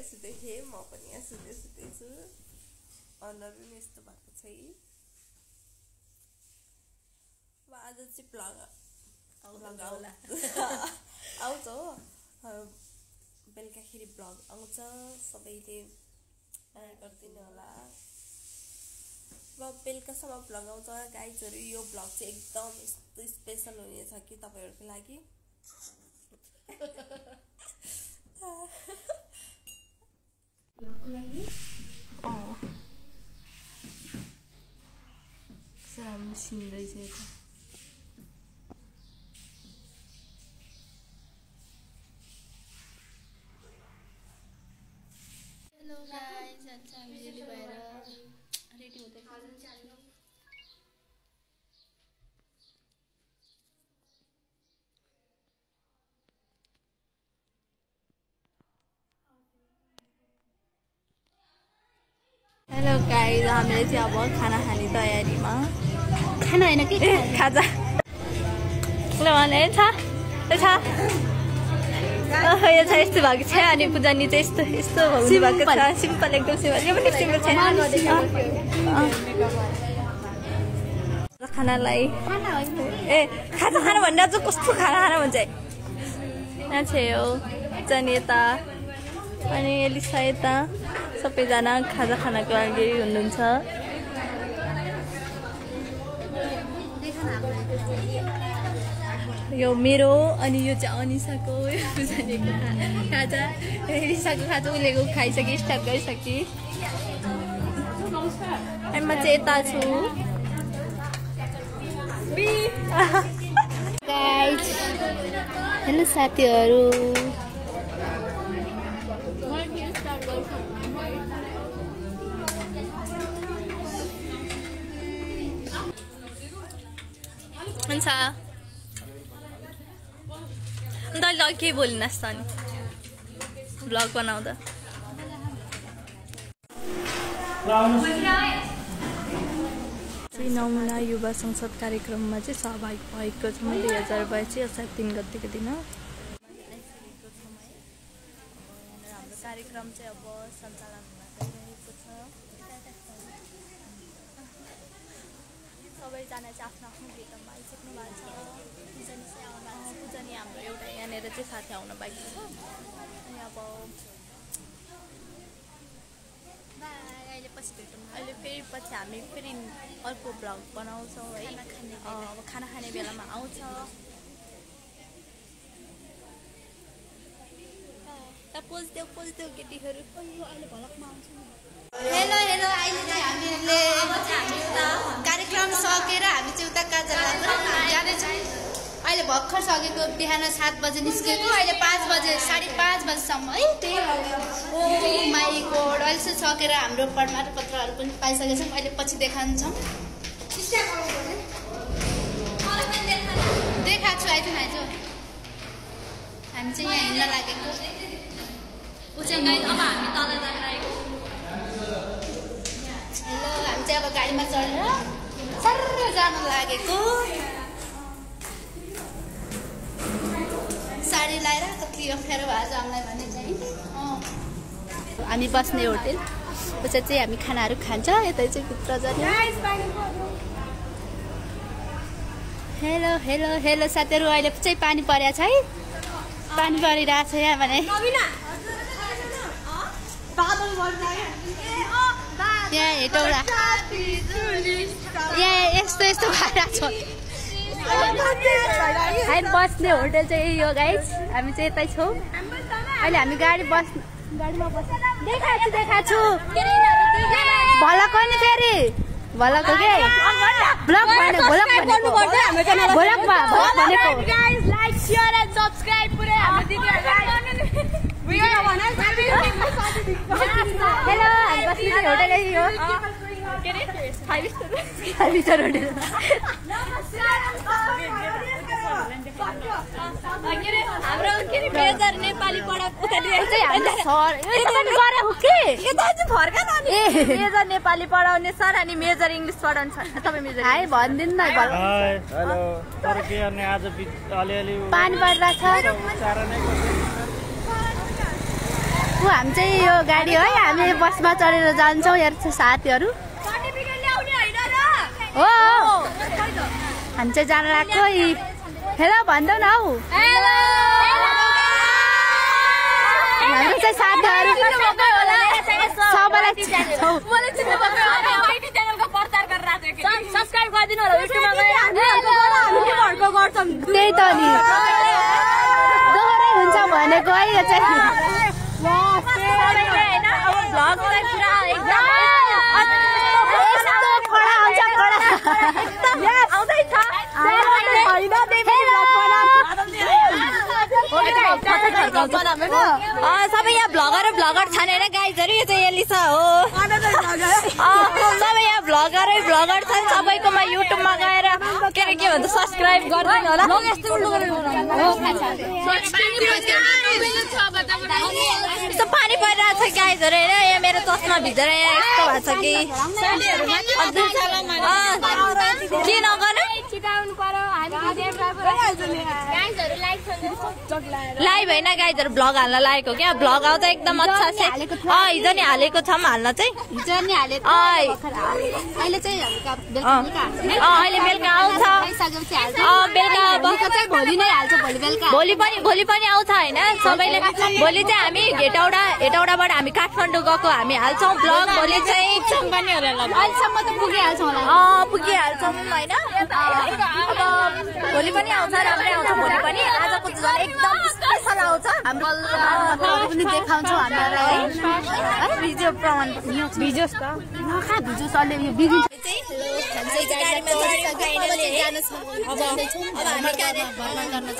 सुते थिएँ म पनि यहाँ सुते छु अनुहार पनि यस्तो भएको छ है आज चाहिँ भ्लग आउँछ हो बेलुकाखेरि भ्लग आउँछ सबैले गरिदिनु होला र बेलुकासम्म भ्लग आउँछ गाइजहरू यो भ्लग चाहिँ एकदम यस्तो स्पेसल हुनेछ कि तपाईहरुको लागि Hello guys, I'm really ready Hello guys, हामीले चाहिँ अब खाना खाने तयारीमा खाना हैन के खाजा ल भने छ यो चाहिँ यस्तो भएको छ अनि पूजानी चाहिँ यस्तो हुनु भएको छ सिम्पल एकदम सिम्पल यो पनि सिम्पल छैन खानालाई ए खाजा खाना भन्दा चाहिँ कस्तो खाना खाना भन्छ यहाँ छ यो पूजानी यता अनि एलिसा यता सबैजना खाजा खानाको लागि हुनुहुन्छ यो मेरो अनि यो चाहिँ अनिसाको पूजानीको खाजा एलिसाको खाजा उलेको खाइसके स्टार्ट गरिसके अनि म चाहिँ यता छु गाइस हेलो साथीहरु हुन्छ अन्त अहिले के बोल्नुहोस् त अनि भ्लग बनाउँदा नमुना युवा संसद कार्यक्रममा चाहिँ सहभागी भएको छौँ 2022 असार 3 गतेको दिन हाम्रो कार्यक्रम चाहिँ अब सञ्चालन हुन गइरहेको छ सबैजना चाहिँ आफ्नो आफ्नो भेटमा आइसक्नु भएको छ पूजानी हाम्रो एउटा यहाँनिर चाहिँ साथी आउन बाँकी छ अनि अब अहिले फेरि पछि हामी फेरि अर्को भ्लग बनाउँछौँ है अब खाना खाने बेलामा आउँछ पोजिटिभ केटीहरू हेलो हेलो अहिले चाहिँ हामीले कार्यक्रम सकेर हामी चाहिँ उता काजलगाउँ जाँदैछौँ अहिले भर्खर सकेको बिहान 7 बजे निस्केको अहिले 5 बजे 5:30 बजेसम्म है ओ माई गॉड अहिले चाहिँ सकेर हाम्रो प्रमाणपत्रहरू पनि पाइसकेका छौँ अहिले पछि देखाउँछौँ देखाएको छु आइज हामी चाहिँ यहाँ हिँड्न लागेको ऊ चाहिँ अब हामी तल जाइरहेको हेलो हामी चाहिँ अब गाडीमा चढेर सर्र जानु लागेको साडी लाएर कति अप्ठ्यारो भएको छ हामीलाई भने चाहिँ हामी बस्ने होटल उता चाहिँ हामी खानाहरू खान्छ यतै चाहिँ भित्र जाने हेलो हेलो हेलो साथीहरू अहिले चाहिँ पानी परेको छ है पानी परिरहेको छ यहाँ भने यहाँ हेटौँला यहाँ यस्तो भइरहेको छ हामी बस्ने होटल चाहिँ यो गाइस हामी चाहिँ यतै छौँ अहिले हामी गाडीमा देखाएको छु भलको नि फेरि भलको के ब्लग भनेको लाइक शेयर एन्ड सब्स्क्राइब पुरै हाम्रो हेलो हामी बस्ने होटल यो के रे 5 स्टार होटल हाम्रो के रे मेजर नेपाली पढाएको उता मेजर नेपाली पढाउने सर अनि मेजर इङ्ग्लिस पढाउने सर तपाईँ मेजर हाई भनिदिनु न हेलो तर के गर्ने आज अलिअलि पानी परिरहेको छ आफू हामी चाहिँ यो गाडी है हामी बसमा चढेर जान्छौँ यहाँ साथीहरू हो हामी चाहिँ जान लाग्यो हेलो भन्दै न हौ हाम्रो चाहिँ साथीहरू सबैलाई सब्स्क्राइब गरिदिनु होला युट्युबमा गएर त्यही त नि दोहोरै हुन्छ भनेको है यो चाहिँ सबै यहाँ भ्लगर छन् होइन गाइजहरू यो चाहिँ एलिसा हो सबै यहाँ भ्लगर छन् सबैकोमा युट्युबमा गएर के भन्छ सब्स्क्राइब गरिदिनु होला यस्तो पानी परिरहेको छ गाइजहरू होइन यहाँ मेरो चस्मा भिजेर यहाँ यस्तो भएको छ कि नगर्नु लाइभ होइन गाइजहरू भ्लग हाल्न लागेको क्या भ्लग आउँछ एकदम अच्छा से हिजो नि हालेको छौँ हाल्न चाहिँ अहिले बेलुका आउँछ भोलि पनि आउँछ होइन सबैले भोलि चाहिँ हामी हेटौडाबाट हामी काठमाडौँ गएको हामी हाल्छौँ भ्लग भोलि चाहिँ अहिलेसम्म त पुगिहाल्छौँ होइन भोलि पनि आउँछ राम्रै आउँछ भोलि पनि आजको झन् एकदम स्पेसल आउँछ हाम्रो पनि देखाउँछौँ हामीलाई भिडियो प्रमाण भिडियोस् त भिडियोस् अहिले यो भिडियो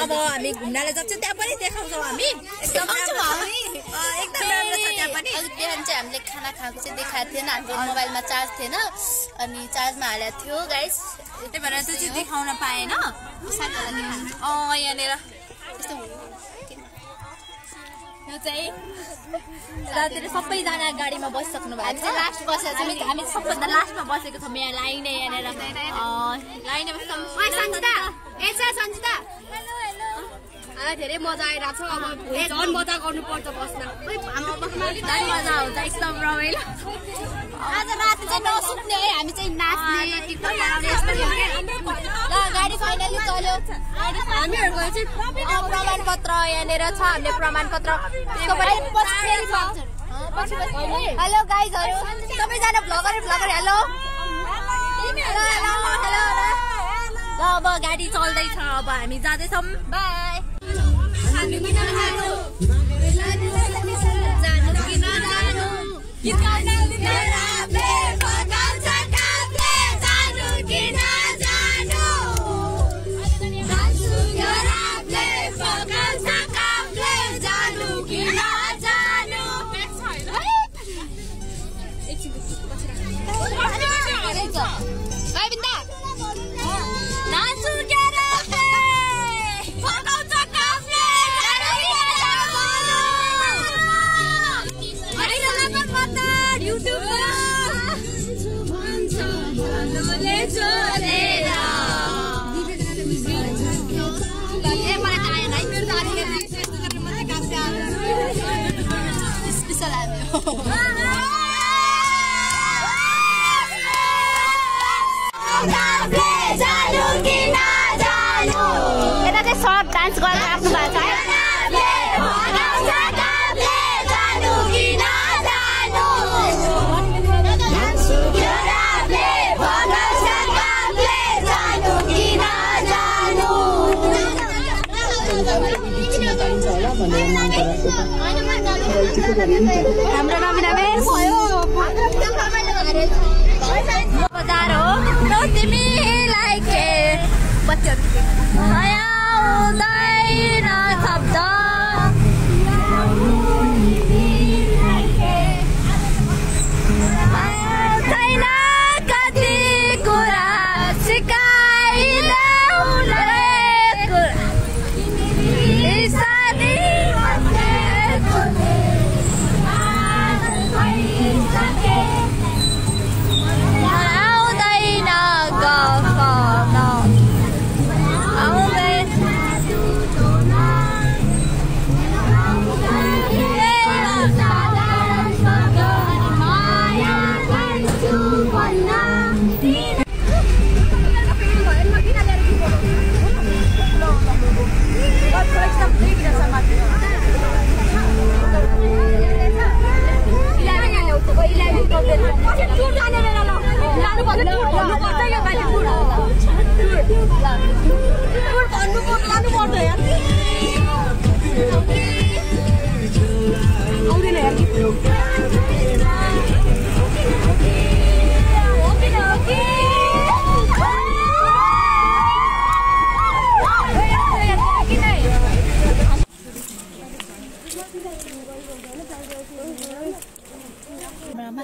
अब हामी घुम्नलाई जान्छौँ त्यहाँ पनि देखाउँछौँ हामी एकदम राम्रो छ त्यहाँ पनि बिहान चाहिँ हामीले खाना खाएको चाहिँ देखाएको थिएन हाम्रो मोबाइलमा चार्ज थिएन अनि चार्जमा हालेको थियो गाइस त्यही भएर त्यो चाहिँ देखाउन पाएन यहाँनिर यो चाहिँ रातिर सबैजना गाडीमा बसिसक्नु भएको छ लास्ट बसेर चाहिँ हामी सबभन्दा लास्टमा बसेको छौँ यहाँ लाइनै यहाँनिर लाइनै सन्जिता धेरै मजा आइरहेको छ अब झन् मजा गर्नुपर्छ बस्न मजा हुन्छ एकदम रमाइलो आज राति चाहिँ नसुत्ने है हामी चाहिँ नाच्ने ल गाडी फाइनली चल्यो हामीहरूको चाहिँ प्रमाणपत्र यहाँनिर छ हामीले प्रमाणपत्र हेलो गाइजहरू सबैजना भ्लगर हेलो ल अब गाडी चल्दैछ अब हामी जाँदैछौँ बाई सब डान्स गरेर आफ्नो भएको छ हाम्रो नमिना बजार हो तिमीलाई के बच्चहरू आउँदैन शब्द छैन कति कुरा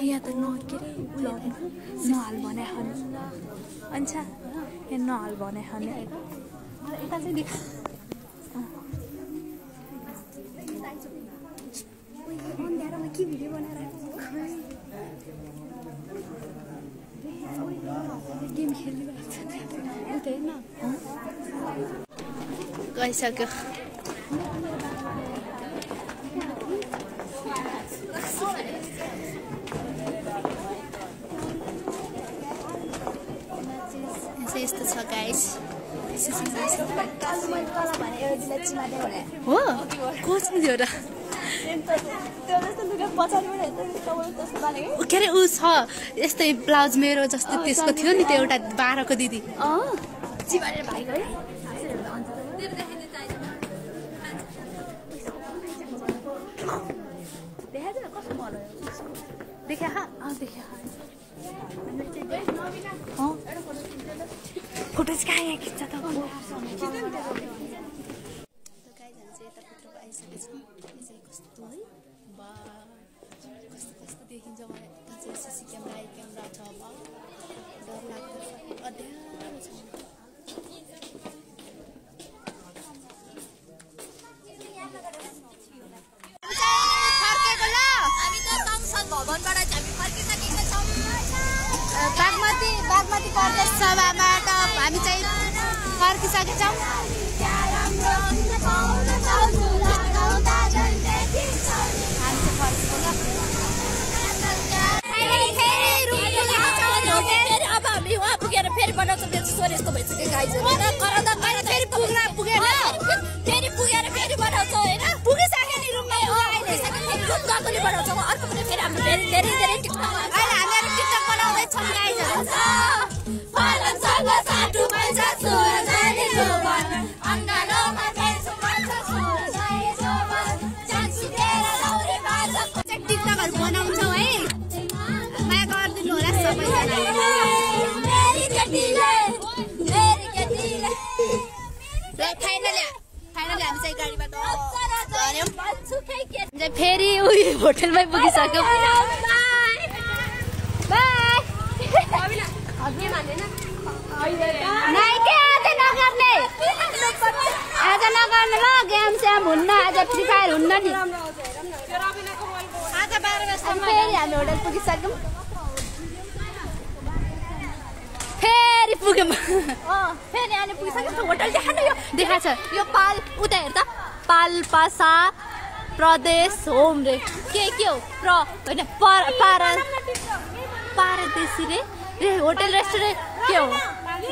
यहाँ त नहल भने अन्त यहाँ नहल भने यता चाहिँ के भिडियो बनाएर गेम खेलिरहेको गइसक्यो यस्तो छ गाइस हो कोच नि थियो र के अरे ऊ छ यस्तै ब्लाउज मेरो जस्तो त्यसको थियो नि त्यो एउटा 12 को दिदी फोटो चाहिँ कहाँ यहाँ खिच्छ त कस्तो देखिन्छ मलाई चाहिँ सिसी क्यामेरा छ डर लाग्दो अध्यारो छ बागमती प्रदेश सभाबाट हामी चाहिँ फर्किसकेका अब हामी उहाँ पुगेर फेरि बनाउँछौँ यस्तो भइसक्यो गाइजहरू फेरि पुगेर फेरि बनाउँछौँ होइन पुगिसक्यो नि रुममा रुम गएकोले बनाउँछौँ अर्को पनि फेरि हाम्रो धेरै हामीहरू टिकटक बनाउँदैछौँ गाइजहरू टिकटकहरू बनाउँछौँ है माया गरिदिनु होला फाइनली हामी चाहिँ गाडीबाट फेरि उयो होटलमै पुगिसक्यो आज नगर्ने ल गेम स्याम हुन्न आज फ्री फायर हुन्न नि आज 12 बजेसम्म फेरि हामी होटल पुगिसक्यौँ फेरि पुग्यौँ फेरि हामी पुगिसक्यौँ होटल देखानु यो देखाएको छ यो पाल उता हेर त पाल्पासा प्रदेश होम रे के हो होइन पारदेशी रे होटल रेस्टुरेन्ट के हो हामी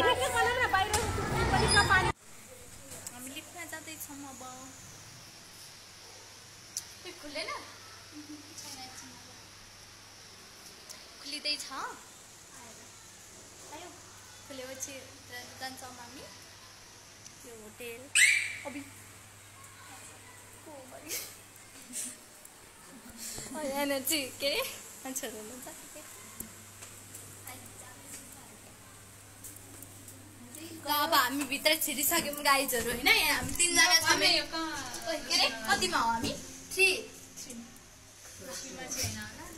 लिफ्टमा जाँदैछौँ अब खुल्दैन खुलिँदैछ खुलेपछि जान्छौँ हामी त्यो होटेल यहाँ चाहिँ के अरे मान्छेहरू हुनुहुन्छ अब हामी भित्र छिरिसक्यौँ गाइजहरू होइन हामी 3 जना छौँ के अरे कतिमा हो हामी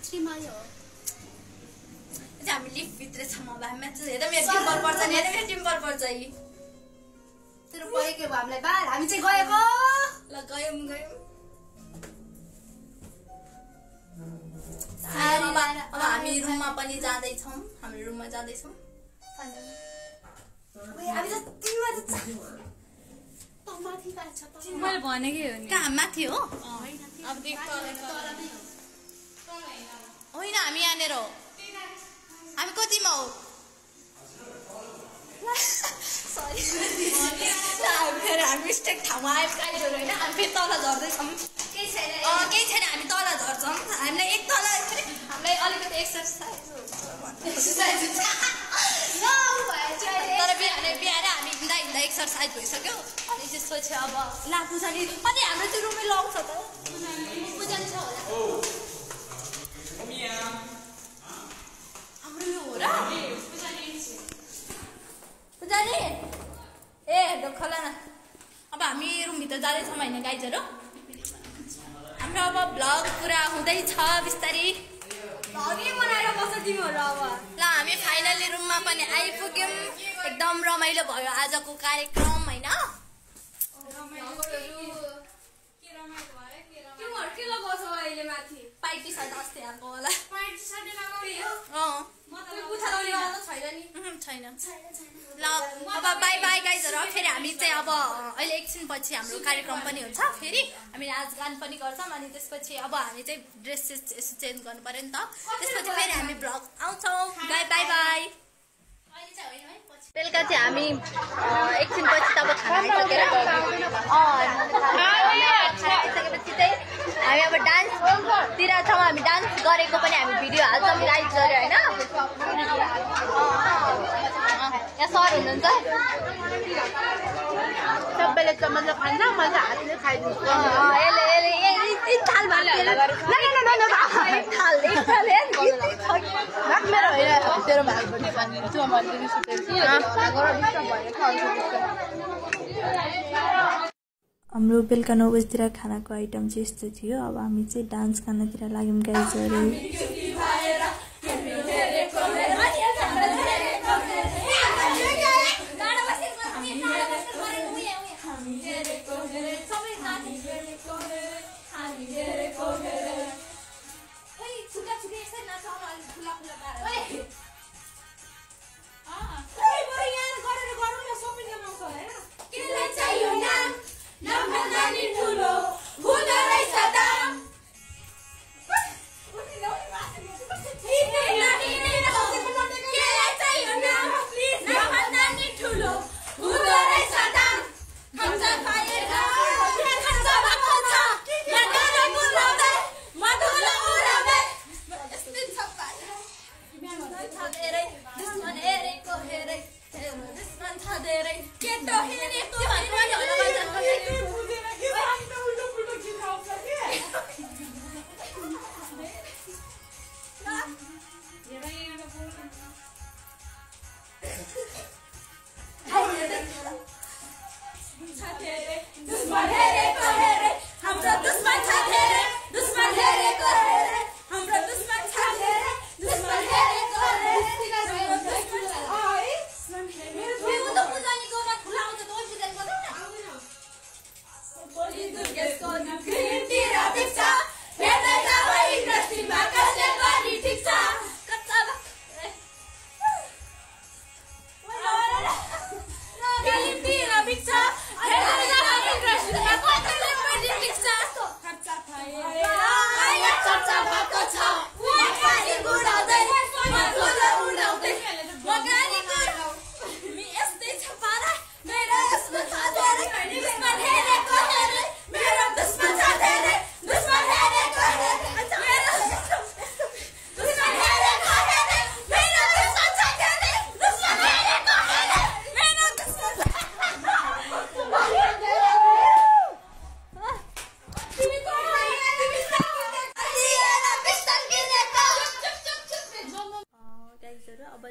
3 मा हो हामी लिफ्ट भित्र छौँ अब हामी हेर मेरो टिम्बर पर्छ नि हेर मेरो टिम्बर पर्छ यी तर गएको हामीलाई बाहिर हामी चाहिँ गएको ल गयौँ अब हामी रुममा पनि जाँदैछौँ हामी रुममा जाँदैछौँ मैले भनेकै हो नि कहाँ माथि हो होइन हामी यहाँनिर हो हामी कतिमा हो हामी मिस्टेक ठाउँमा आयो होइन हामी फेरि तल झर्दैछौँ केही छैन हामी तल झर्छौँ हामीलाई एक तल हामीलाई अलिकति एक्सर्साइज तर बिहान हामी हिँड्दा एक्सर्साइज भइसक्यो अनि त्यसपछि अब लाग्नु छ नि अनि हाम्रो त्यो रुमै लाउँछ त बुझाउँछ होला गाइजहरु हाम्रो अब ब्लग पुरा हुँदैछ बिस्तारै भगै बनाएर बस्छ तिमीहरु अब ल हामी फाइनली रुममा पनि आइपुग्यौं एकदम रमाइलो भयो आजको कार्यक्रम हैन तिमीहरु के लगाउँछौ अहिले माथि पाइटी छ अस्ति आको होला पाइटी साडी लगाउने मतलब पुछा लगाउनु छैन नि छैन ल अब बाइ बाइ गाइजहरु फेरि हामी चाहिँ अब अहिले एकछिन पछि हाम्रो कार्यक्रम पनि हुन्छ फेरि हामी नाचगान पनि गर्छौं अनि त्यसपछि अब हामी चाहिँ ड्रेस चेन्ज गर्नु पर्यो नि त त्यसपछि फेरि हामी ब्लग आउँछौं बाइ बाइ बाइ बेलुका चाहिँ हामी एकछिन पछि तब खाना खाइसकेर खाइसकेपछि चाहिँ हामी अब डान्सतिर छौँ हामी डान्स गरेको पनि हामी भिडियो हाल्छौँ लाइभ गऱ्यो होइन यहाँ सर हुनुहुन्छ सबैले चम्मचले खान्छ मैले हातले खाइदिन्छु मेरो होइन तेरो भाग पनि खानिदिन्छु मैले हाम्रो बेलुका 9 बजीतिर खानाको आइटम चाहिँ यस्तो थियो अब हामी चाहिँ डान्स खानातिर लाग्यौँ गाइजहरु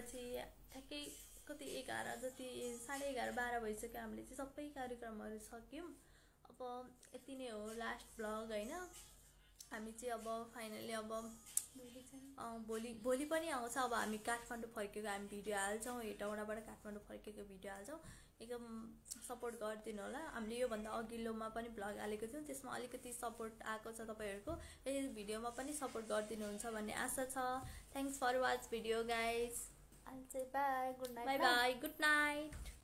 ठ्याक्कै कति 11 जति 11:30 12 भइसक्यो हामीले चाहिँ सबै कार्यक्रमहरु सक्यौं अब यति नै हो लास्ट ब्लग हैन हामी चाहिँ अब फाइनली अब भोलि पनि आउँछ अब हामी काठमाडौँ फर्केको हामी भिडियो हाल्छौं हेटौडाबाट काठमाडौँ फर्केको भिडियो हाल्छौं एकदम सपोर्ट गरिदिनु होला हामीले यो भन्दा अघिल्लोमा पनि ब्लग हालेको थियौं त्यसमा अलिकति सपोर्ट आएको छ तपाईहरुको यस भिडियोमा पनि सपोर्ट गरिदिनुहुन्छ भन्ने आशा छ thanks for watch video guys I'll say bye, good night. Bye bye, good night.